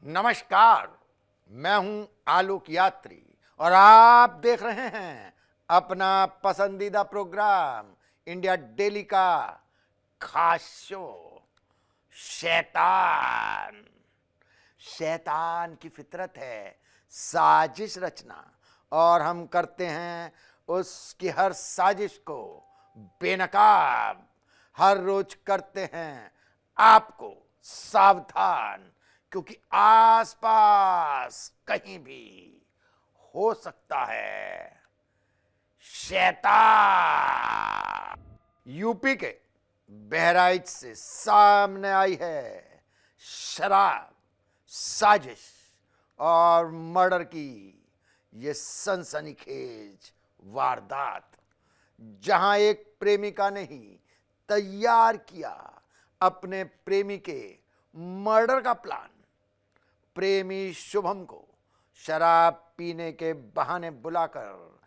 नमस्कार। मैं हूं आलोक यात्री और आप देख रहे हैं अपना पसंदीदा प्रोग्राम इंडिया डेली का खास शो शैतान। शैतान की फितरत है साजिश रचना और हम करते हैं उसकी हर साजिश को बेनकाब। हर रोज करते हैं आपको सावधान, क्योंकि आसपास कहीं भी हो सकता है शैतान। यूपी के बहराइच से सामने आई है शराब, साजिश और मर्डर की ये सनसनीखेज वारदात, जहां एक प्रेमिका ने ही तैयार किया अपने प्रेमी के मर्डर का प्लान। प्रेमी शुभम को शराब पीने के बहाने बुलाकर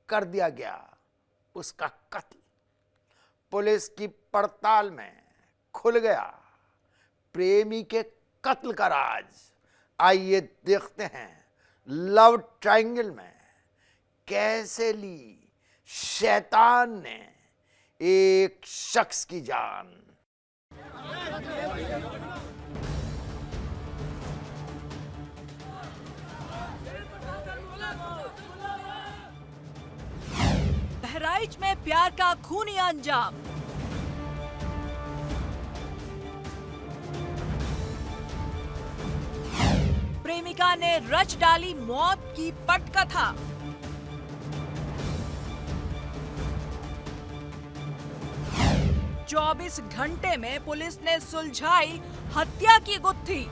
कर दिया गया उसका कत्ल। पुलिस की पड़ताल में खुल गया प्रेमी के कत्ल का राज। आइए देखते हैं लव ट्रायंगल में कैसे ली शैतान ने एक शख्स की जान। बहराइच में प्यार का खूनी अंजाम। प्रेमिका ने रच डाली मौत की पटकथा। चौबीस घंटे में पुलिस ने सुलझाई हत्या की गुत्थी।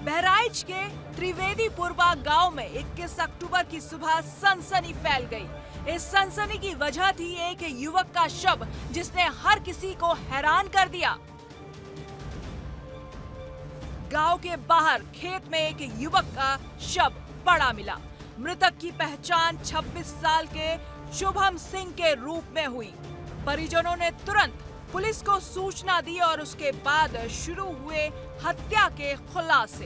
बहराइच के त्रिवेदीपुरवा गांव में 21 अक्टूबर की सुबह सनसनी फैल गई। इस सनसनी की वजह थी एक युवक का शव, जिसने हर किसी को हैरान कर दिया। गांव के बाहर खेत में एक युवक का शव पड़ा मिला। मृतक की पहचान 26 साल के शुभम सिंह के रूप में हुई। परिजनों ने तुरंत पुलिस को सूचना दी और उसके बाद शुरू हुए हत्या के खुलासे।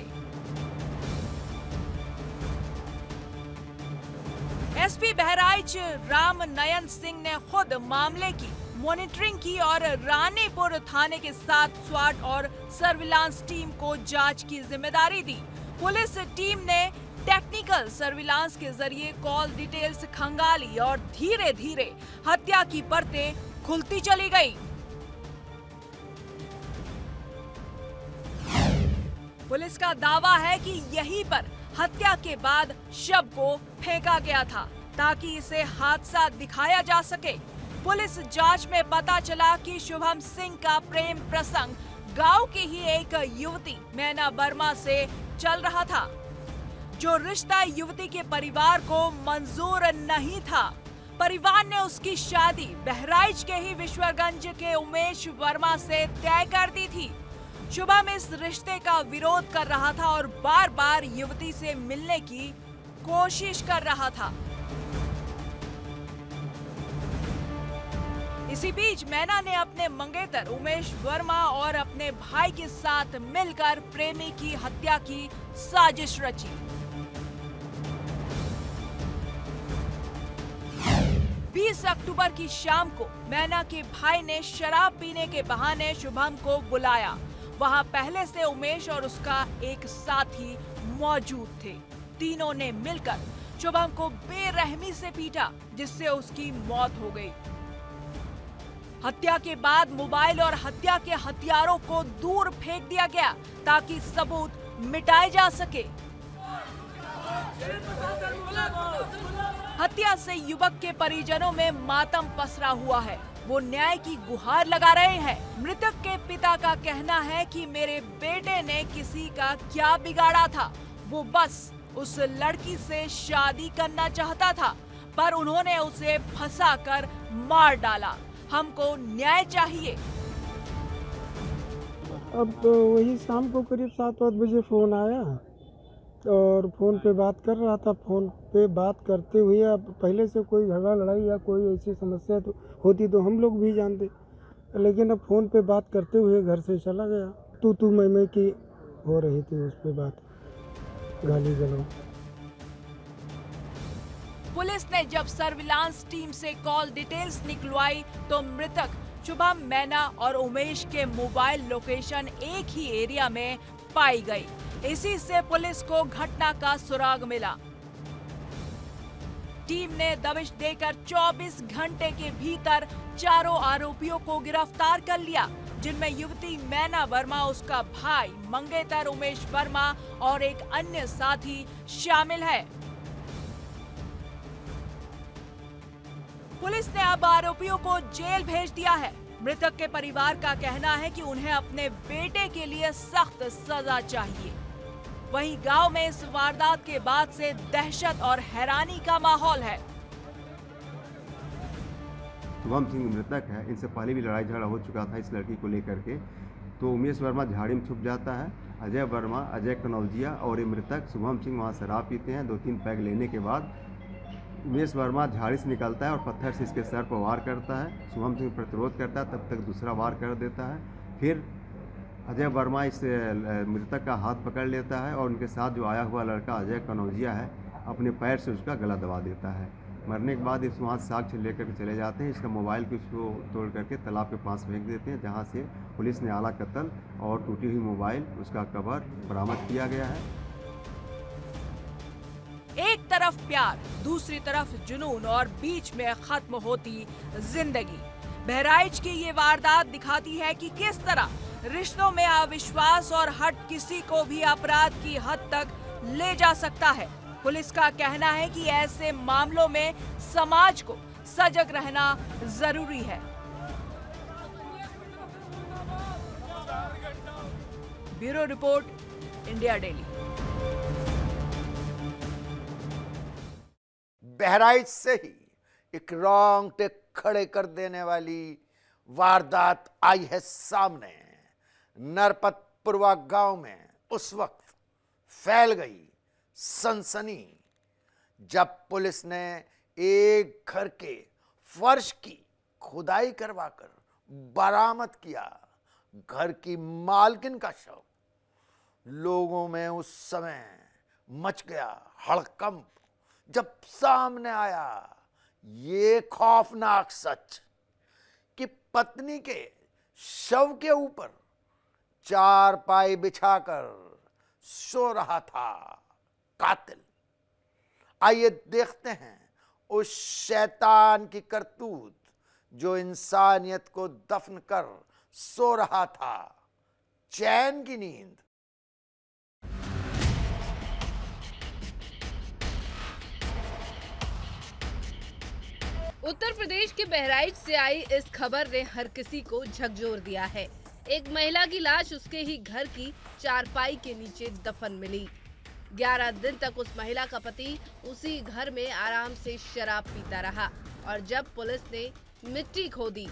एसपी बहराइच राम नयन सिंह ने खुद मामले की मॉनिटरिंग की और रानीपुर थाने के साथ स्वाट और सर्विलांस टीम को जांच की जिम्मेदारी दी। पुलिस टीम ने टेक्निकल सर्विलांस के जरिए कॉल डिटेल्स खंगाली और धीरे धीरे हत्या की परतें खुलती चली गई। पुलिस का दावा है कि यहीं पर हत्या के बाद शव को फेंका गया था ताकि इसे हादसा दिखाया जा सके। पुलिस जांच में पता चला कि शुभम सिंह का प्रेम प्रसंग गांव की ही एक युवती मैना वर्मा से चल रहा था, जो रिश्ता युवती के परिवार को मंजूर नहीं था। परिवार ने उसकी शादी बहराइच के ही विश्वगंज के उमेश वर्मा से तय कर दी थी। शुभम इस रिश्ते का विरोध कर रहा था और बार बार युवती से मिलने की कोशिश कर रहा था। इसी बीच मैना ने अपने मंगेतर उमेश वर्मा और अपने भाई के साथ मिलकर प्रेमी की हत्या की साजिश रची। 20 अक्टूबर की शाम को मैना के भाई ने शराब पीने के बहाने शुभम को बुलाया। वहां पहले से उमेश और उसका एक साथी मौजूद थे। तीनों ने मिलकर शुभम को बेरहमी से पीटा, जिससे उसकी मौत हो गई। हत्या के बाद मोबाइल और हत्या के हथियारों को दूर फेंक दिया गया ताकि सबूत मिटाए जा सके। हत्या से युवक के परिजनों में मातम पसरा हुआ है। वो न्याय की गुहार लगा रहे हैं। मृतक के पिता का कहना है कि मेरे बेटे ने किसी का क्या बिगाड़ा था, वो बस उस लड़की से शादी करना चाहता था, पर उन्होंने उसे फंसाकर मार डाला। हमको न्याय चाहिए। अब तो वही शाम को करीब 7-8 बजे फ़ोन आया और फ़ोन पे बात कर रहा था। फ़ोन पे बात करते हुए अब पहले से कोई झगड़ा लड़ाई या कोई ऐसी समस्या तो होती तो हम लोग भी जानते। लेकिन अब फ़ोन पे बात करते हुए घर से चला गया। तू मैं की हो रही थी उस पे बात, गाली गलौज। पुलिस ने जब सर्विलांस टीम से कॉल डिटेल्स निकलवाई तो मृतक शुभम मैना और उमेश के मोबाइल लोकेशन एक ही एरिया में पाई गई। इसी से पुलिस को घटना का सुराग मिला। टीम ने दबिश देकर 24 घंटे के भीतर चारों आरोपियों को गिरफ्तार कर लिया, जिनमें युवती मैना वर्मा, उसका भाई मंगेतर उमेश वर्मा और एक अन्य साथी शामिल है। पुलिस ने अब आरोपियों को जेल भेज दिया है। मृतक के परिवार का कहना है कि उन्हें अपने बेटे के लिए सख्त सजा चाहिए। वहीं गांव में इस वारदात के बाद से दहशत और हैरानी का माहौल है। शुभम सिंह मृतक है, इनसे पहले भी लड़ाई झगड़ा हो चुका था इस लड़की को लेकर के। तो उमेश वर्मा झाड़ी में छुप जाता है, अजय वर्मा, अजय कनौजिया और ये मृतक शुभम सिंह वहाँ शराब पीते हैं। 2-3 पैग लेने के बाद उमेश वर्मा झाड़ी से निकलता है और पत्थर से इसके सर पर वार करता है। शुभम सिंह प्रतिरोध करता है, तब तक दूसरा वार कर देता है। फिर अजय वर्मा इस मृतक का हाथ पकड़ लेता है और उनके साथ जो आया हुआ लड़का अजय कनौजिया है, अपने पैर से उसका गला दबा देता है। मरने के बाद इस वहाँ साक्ष्य लेकर के चले जाते हैं। इसका मोबाइल भी उसको तोड़ करके तालाब के पास फेंक देते हैं, जहाँ से पुलिस ने आला कत्ल और टूटी हुई मोबाइल, उसका कवर बरामद किया गया है। एक तरफ प्यार, दूसरी तरफ जुनून और बीच में खत्म होती जिंदगी। बहराइच की ये वारदात दिखाती है कि किस तरह रिश्तों में अविश्वास और हट किसी को भी अपराध की हद तक ले जा सकता है। पुलिस का कहना है कि ऐसे मामलों में समाज को सजग रहना जरूरी है। Bureau report, India daily. Bahraich से ही एक रोंगटे खड़े कर देने वाली वारदात आई है सामने। नरपतपुरवा गांव में उस वक्त फैल गई सनसनी जब पुलिस ने एक घर के फर्श की खुदाई करवाकर बरामद किया घर की मालकिन का शव। लोगों में उस समय मच गया हड़कंप जब सामने आया ये खौफनाक सच कि पत्नी के शव के ऊपर चारपाई बिछाकर सो रहा था कातिल। आइए देखते हैं उस शैतान की करतूत जो इंसानियत को दफन कर सो रहा था चैन की नींद। उत्तर प्रदेश के बहराइच से आई इस खबर ने हर किसी को झकझोर दिया है। एक महिला की लाश उसके ही घर की चारपाई के नीचे दफन मिली। 11 दिन तक उस महिला का पति उसी घर में आराम से शराब पीता रहा और जब पुलिस ने मिट्टी खोदी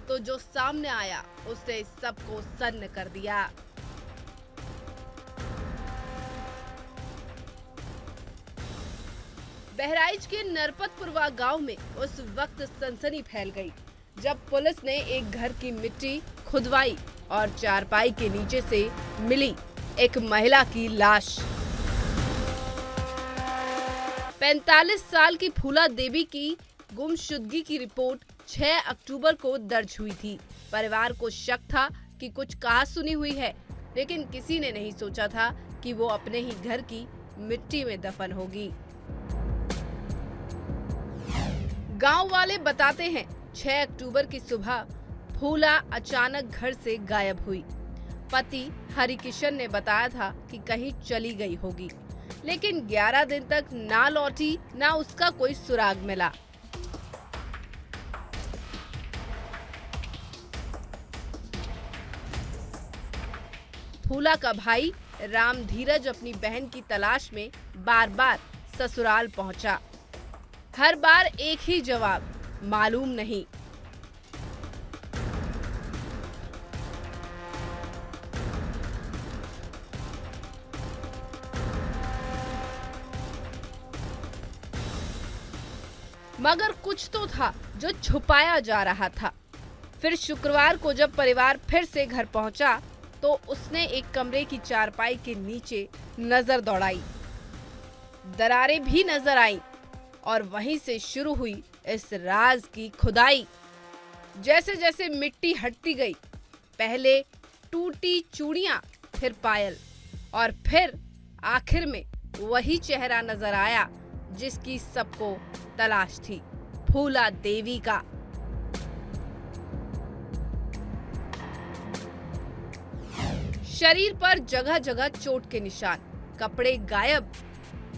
तो जो सामने आया उसने सबको सन्न कर दिया। बहराइच के नरपतपुरवा गांव में उस वक्त सनसनी फैल गई जब पुलिस ने एक घर की मिट्टी खुदवाई और चारपाई के नीचे से मिली एक महिला की लाश। 45 साल की फूला देवी की गुमशुदगी की रिपोर्ट 6 अक्टूबर को दर्ज हुई थी। परिवार को शक था कि कुछ कहासुनी हुई है, लेकिन किसी ने नहीं सोचा था कि वो अपने ही घर की मिट्टी में दफन होगी। गांव वाले बताते हैं 6 अक्टूबर की सुबह फूला अचानक घर से गायब हुई। पति हरिकिशन ने बताया था कि कहीं चली गई होगी, लेकिन 11 दिन तक ना लौटी, ना उसका कोई सुराग मिला। फूला का भाई राम धीरज अपनी बहन की तलाश में बार बार ससुराल पहुंचा। हर बार एक ही जवाब, मालूम नहीं। मगर कुछ तो था जो छुपाया जा रहा था। फिर शुक्रवार को जब परिवार फिर से घर पहुंचा तो उसने एक कमरे की चारपाई के नीचे नजर दौड़ाई। दरारें भी नजर आईं और वहीं से शुरू हुई इस राज की खुदाई। जैसे जैसे मिट्टी हटती गई, पहले टूटी चूड़ियां, फिर पायल और फिर आखिर में वही चेहरा नजर आया जिसकी सबको तलाश थी, फूला देवी का। शरीर पर जगह जगह चोट के निशान, कपड़े गायब।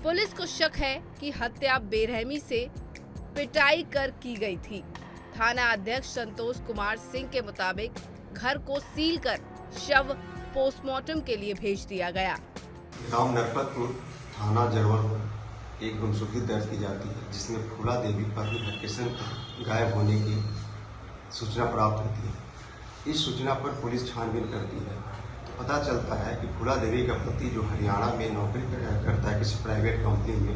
पुलिस को शक है कि हत्या बेरहमी से पिटाई कर की गई थी। थाना अध्यक्ष संतोष कुमार सिंह के मुताबिक घर को सील कर शव पोस्टमार्टम के लिए भेज दिया गया। गांव नरपतपुर, थाना जरवल पर एक गुमशुदगी दर्ज की जाती है, जिसमें फूला देवी पत्नी हरकिशन के गायब होने की सूचना प्राप्त होती है। इस सूचना पर पुलिस छानबीन करती है तो पता चलता है कि फूला देवी का पति, जो हरियाणा में नौकरी करता है किसी प्राइवेट कंपनी में,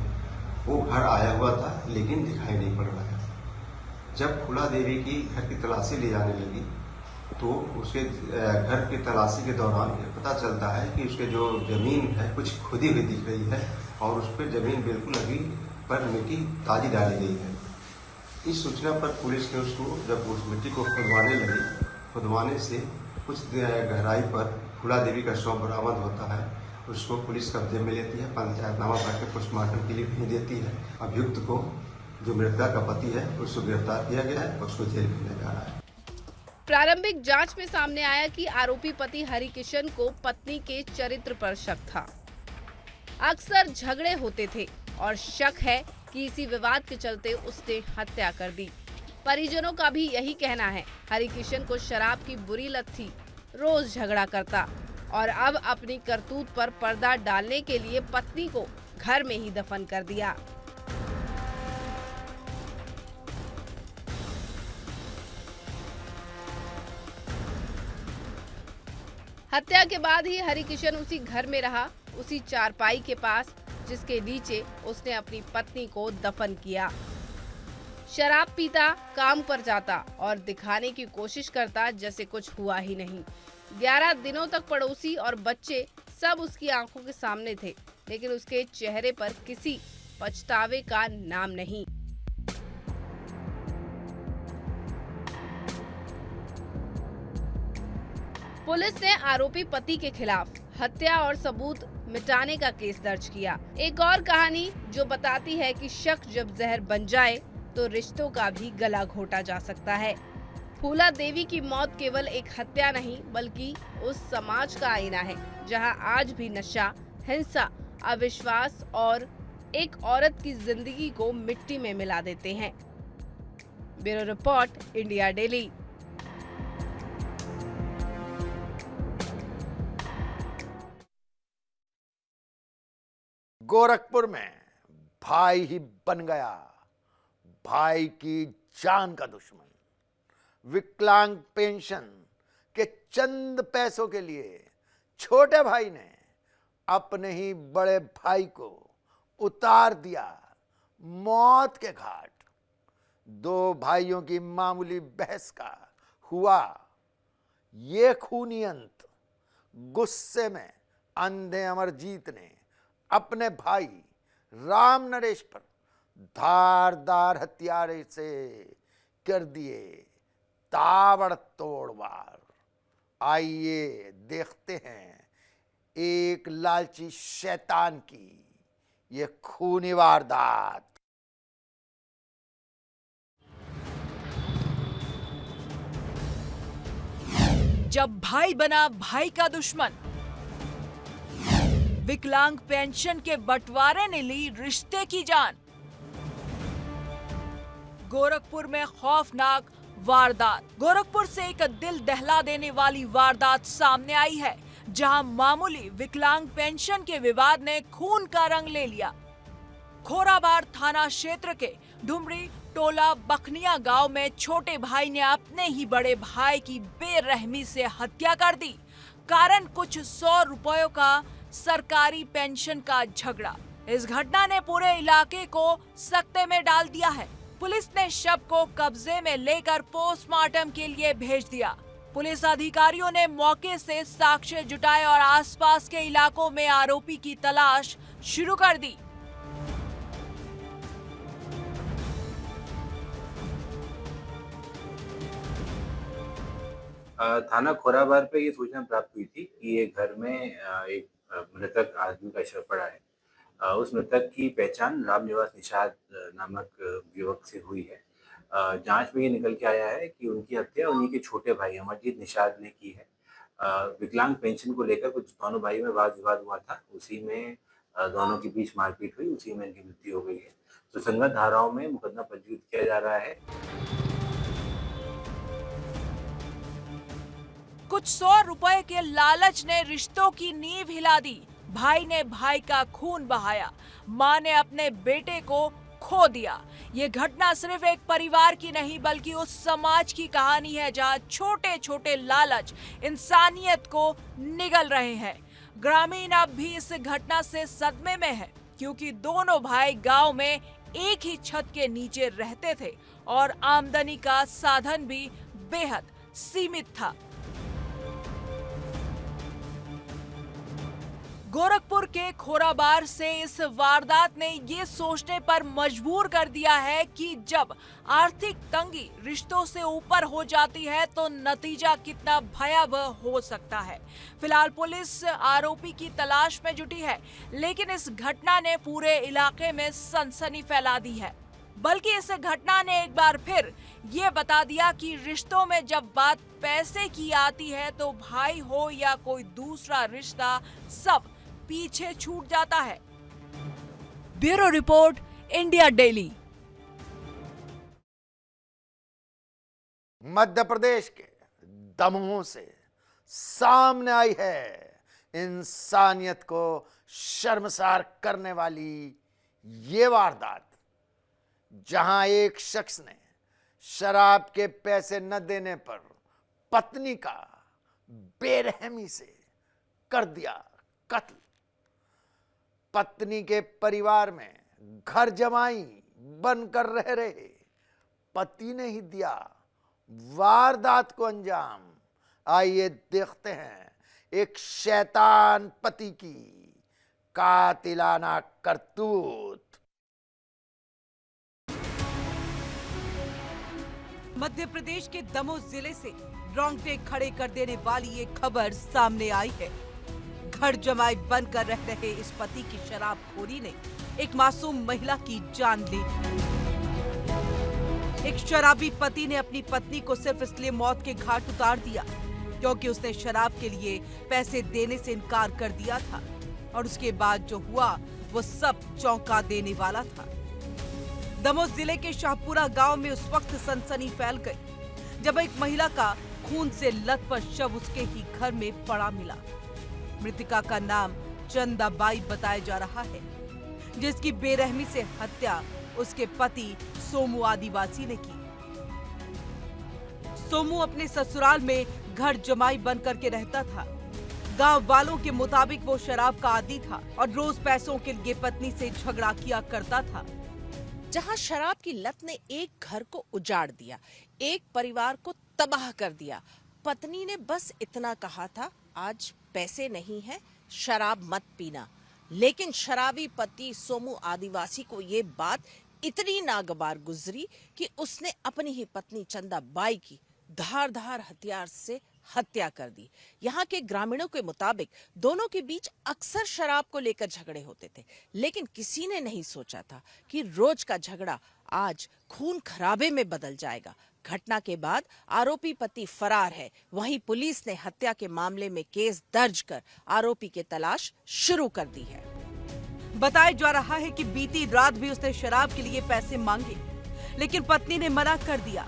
वो घर आया हुआ था लेकिन दिखाई नहीं पड़ रहा है। जब फूला देवी की घर की तलाशी ली जाने लगी तो उसके घर की तलाशी के दौरान पता चलता है कि उसके जो जमीन है कुछ खुदी हुई दिख रही है और उस पर जमीन बिल्कुल अभी पर मिट्टी ताजी डाली गई है। इस सूचना पर पुलिस ने उसको, जब उस मिट्टी को खुदवाने लगी, खुदवाने से कुछ गहराई पर फूला देवी का शव बरामद होता है। उसको पुलिस कब्जे में लेती है, पंचायतनामा करके पोस्टमार्टम के लिए भेज देती है। अभियुक्त को, जो मृतका का पति है, उसको गिरफ्तार किया गया है और उसको जेल भेजा जा रहा है। प्रारंभिक जांच में सामने आया कि आरोपी पति हरिकिशन को पत्नी के चरित्र पर शक था। अक्सर झगड़े होते थे और शक है कि इसी विवाद के चलते उसने हत्या कर दी। परिजनों का भी यही कहना है। हरिकिशन को शराब की बुरी लत थी, रोज झगड़ा करता और अब अपनी करतूत पर पर्दा डालने के लिए पत्नी को घर में ही दफन कर दिया। हत्या के बाद ही हरिकिशन उसी घर में रहा, उसी चारपाई के पास जिसके नीचे उसने अपनी पत्नी को दफन किया। शराब पीता, काम पर जाता और दिखाने की कोशिश करता जैसे कुछ हुआ ही नहीं। 11 दिनों तक पड़ोसी और बच्चे सब उसकी आंखों के सामने थे, लेकिन उसके चेहरे पर किसी पछतावे का नाम नहीं। पुलिस ने आरोपी पति के खिलाफ हत्या और सबूत मिटाने का केस दर्ज किया। एक और कहानी जो बताती है कि शक जब जहर बन जाए तो रिश्तों का भी गला घोटा जा सकता है। फूला देवी की मौत केवल एक हत्या नहीं, बल्कि उस समाज का आईना है जहां आज भी नशा, हिंसा, अविश्वास और एक औरत की जिंदगी को मिट्टी में मिला देते हैं। Bureau report, India daily. Gorakhpur में भाई ही बन गया भाई की जान का दुश्मन। विकलांग पेंशन के चंद पैसों के लिए छोटे भाई ने अपने ही बड़े भाई को उतार दिया मौत के घाट। दो भाइयों की मामूली बहस का हुआ ये खूनी अंत। गुस्से में अंधे अमरजीत ने अपने भाई राम नरेश पर धारदार हथियारे से कर दिए ताबड़तोड़ वार। आइए देखते हैं एक लालची शैतान की ये खूनी वारदात। जब भाई बना भाई का दुश्मन, विकलांग पेंशन के बंटवारे ने ली रिश्ते की जान। गोरखपुर में खौफनाक वारदात। गोरखपुर से एक दिल दहला देने वाली वारदात सामने आई है, जहां मामूली विकलांग पेंशन के विवाद ने खून का रंग ले लिया। खोराबाड़ थाना क्षेत्र के डुमरी टोला बखनिया गांव में छोटे भाई ने अपने ही बड़े भाई की बेरहमी से हत्या कर दी। कारण कुछ 100 रुपयों का सरकारी पेंशन का झगड़ा। इस घटना ने पूरे इलाके को सकते में डाल दिया है। पुलिस ने शव को कब्जे में लेकर पोस्टमार्टम के लिए भेज दिया। पुलिस अधिकारियों ने मौके से साक्ष्य जुटाए और आसपास के इलाकों में आरोपी की तलाश शुरू कर दी। थाना खोराबार पे ये सूचना प्राप्त हुई थी कि ये घर में एक मृतक आदमी का शव पड़ा है। उस मृतक की पहचान रामनिवास निषाद नामक युवक से हुई है। जांच में ये निकल के आया है कि उनकी हत्या उन्हीं के छोटे भाई अमरजीत निषाद ने की है। विकलांग पेंशन को लेकर कुछ दोनों भाई में वाद विवाद हुआ था, उसी में दोनों के बीच मारपीट हुई, उसी में इनकी मृत्यु हो गई है। तो संगत धाराओं में मुकदमा पंजीकृत किया जा रहा है। कुछ 100 रुपए के लालच ने रिश्तों की नींव हिला दी। भाई ने भाई का खून बहाया, मां ने अपने बेटे को खो दिया। ये घटना सिर्फ एक परिवार की नहीं बल्कि उस समाज की कहानी है जहां छोटे छोटे लालच इंसानियत को निगल रहे हैं। ग्रामीण अब भी इस घटना से सदमे में है, क्योंकि दोनों भाई गांव में एक ही छत के नीचे रहते थे और आमदनी का साधन भी बेहद सीमित था। गोरखपुर के खोराबार से इस वारदात ने ये सोचने पर मजबूर कर दिया है कि जब आर्थिक तंगी रिश्तों से ऊपर हो जाती है तो नतीजा कितना भयावह हो सकता है। फिलहाल पुलिस आरोपी की तलाश में जुटी है, लेकिन इस घटना ने पूरे इलाके में सनसनी फैला दी है। बल्कि इस घटना ने एक बार फिर ये बता दिया कि रिश्तों में जब बात पैसे की आती है तो भाई हो या कोई दूसरा रिश्ता, सब पीछे छूट जाता है। Bureau report, India daily. Madhya Pradesh के दमोह से सामने आई है इंसानियत को शर्मसार करने वाली ये वारदात, जहां एक शख्स ने शराब के पैसे न देने पर पत्नी का बेरहमी से कर दिया कत्ल। पत्नी के परिवार में घर जमाई बनकर रह रहे पति ने ही दिया वारदात को अंजाम। आइए देखते हैं एक शैतान पति की कातिलाना करतूत। मध्य प्रदेश के दमोह जिले से रोंगटे खड़े कर देने वाली ये खबर सामने आई है। घर जमाई बनकर रह रहे इस पति की शराबखोरी ने एक मासूम महिला की जान ली। एक शराबी पति ने अपनी पत्नी को सिर्फ इसलिए मौत के घाट उतार दिया क्योंकि उसने शराब के लिए पैसे देने से इनकार कर दिया था, और उसके बाद जो हुआ वो सब चौंका देने वाला था। दमोह जिले के शाहपुरा गांव में उस वक्त सनसनी फैल गई जब एक महिला का खून से लथपथ शव उसके ही घर में पड़ा मिला। मृतका का नाम चंदाबाई बताया जा रहा है, जिसकी बेरहमी से हत्या उसके पति सोमू आदिवासी ने की। सोमू अपने ससुराल में घर जमाई बनकर के रहता था। गांव वालों के मुताबिक वो शराब का आदी था और रोज पैसों के लिए पत्नी से झगड़ा किया करता था। जहां शराब की लत ने एक घर को उजाड़ दिया, एक परिवार को तबाह कर दिया। पत्नी ने बस इतना कहा था, आज पैसे नहीं है, शराब मत पीना। लेकिन शराबी पति सोमू आदिवासी को ये बात इतनी नागवार गुजरी कि उसने अपनी ही पत्नी चंदाबाई की धारदार हथियार से हत्या कर दी। यहाँ के ग्रामीणों के मुताबिक दोनों के बीच अक्सर शराब को लेकर झगड़े होते थे, लेकिन किसी ने नहीं सोचा था कि रोज का झगड़ा आज खून खराबे में बदल जाएगा। घटना के बाद आरोपी पति फरार है। वहीं पुलिस ने हत्या के मामले में केस दर्ज कर आरोपी की तलाश शुरू कर दी है। बताया जा रहा है कि बीती रात भी उसने शराब के लिए पैसे मांगे, लेकिन पत्नी ने मना कर दिया।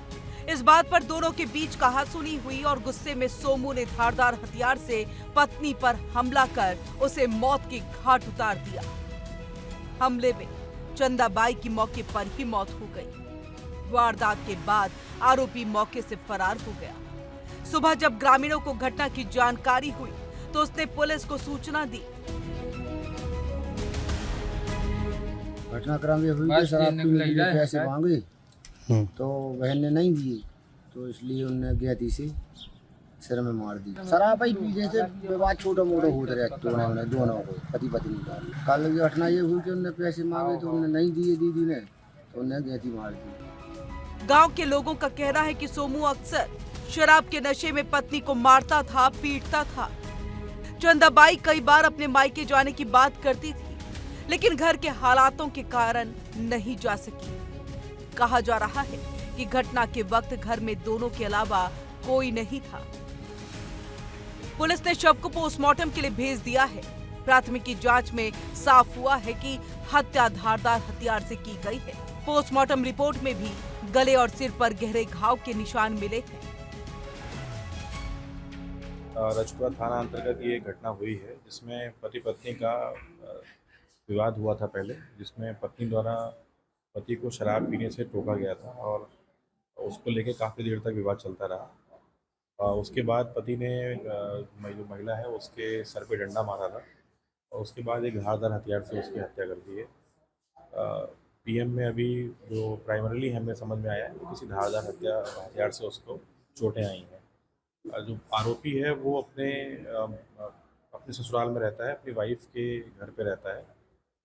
इस बात पर दोनों के बीच कहासुनी हुई और गुस्से में सोमू ने धारदार हथियार से पत्नी पर हमला कर उसे मौत के घाट उतार दिया। हमले में चंदाबाई की मौके पर ही मौत हो गई। वारदात के बाद आरोपी मौके से फरार हो गया। सुबह जब ग्रामीणों को घटना की जानकारी हुई तो उसने पुलिस को सूचना दी। घटनाक्रम ये हुई कि शराब पीने के लिए पैसे मांगे तो बहन ने नहीं दिए, तो इसलिए उनने गैती से सिर में मार दी। शराब ही पीने से विवाद छोटा मोटा होता रहता है उन्हें दोनों को, पति पत्नी का। कल की घटना ये हुई कि उनने पैसे मांगे तो उन्हें नहीं दिए दीदी ने, तो उन्हें गैती मार दी। गांव के लोगों का कहना है कि सोमू अक्सर शराब के नशे में पत्नी को मारता था, पीटता था। चंदाबाई कई बार अपने मायके जाने की बात करती थी, लेकिन घर के हालातों के कारण नहीं जा सकी। कहा जा रहा है कि घटना के वक्त घर में दोनों के अलावा कोई नहीं था। पुलिस ने शव को पोस्टमार्टम के लिए भेज दिया है। प्राथमिकी जांच में साफ हुआ है कि हत्या धारदार हथियार से की गई है। पोस्टमार्टम रिपोर्ट में भी गले और सिर पर गहरे घाव के निशान मिले हैं। रजपुरा थाना अंतर्गत ये घटना हुई है, जिसमें पति पत्नी का विवाद हुआ था पहले, जिसमें पत्नी द्वारा पति को शराब पीने से टोका गया था और उसको लेके काफ़ी देर तक विवाद चलता रहा। उसके बाद पति ने जो महिला है उसके सर पे डंडा मारा था और उसके बाद एक धारदार हथियार से उसकी हत्या कर दी है। पीएम में अभी जो प्राइमरीली हमें समझ में आया है किसी धारदार हथियार से उसको चोटें आई हैं। जो आरोपी है वो अपने ससुराल में रहता है, अपनी वाइफ के घर पे रहता है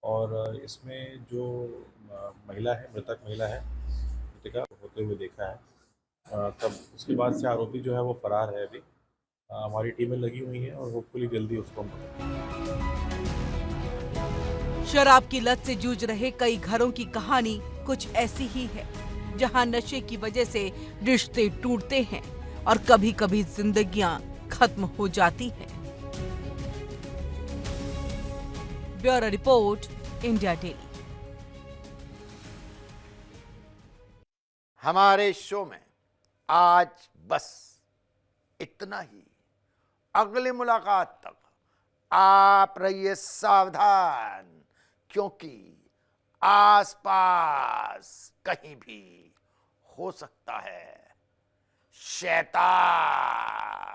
और इसमें जो महिला है, मृतक महिला है, मृतिका होते हुए देखा है। तब उसके बाद से आरोपी जो है वो फरार है। अभी हमारी टीमें लगी हुई हैं और होपफुली जल्दी उसको शराब की लत से जूझ रहे कई घरों की कहानी कुछ ऐसी ही है, जहां नशे की वजह से रिश्ते टूटते हैं और कभी कभी जिंदगियां खत्म हो जाती हैं। Bureau report, India daily. हमारे शो में आज बस इतना ही। अगली मुलाकात तक आप रहिए सावधान, क्योंकि आसपास कहीं भी हो सकता है शैतान।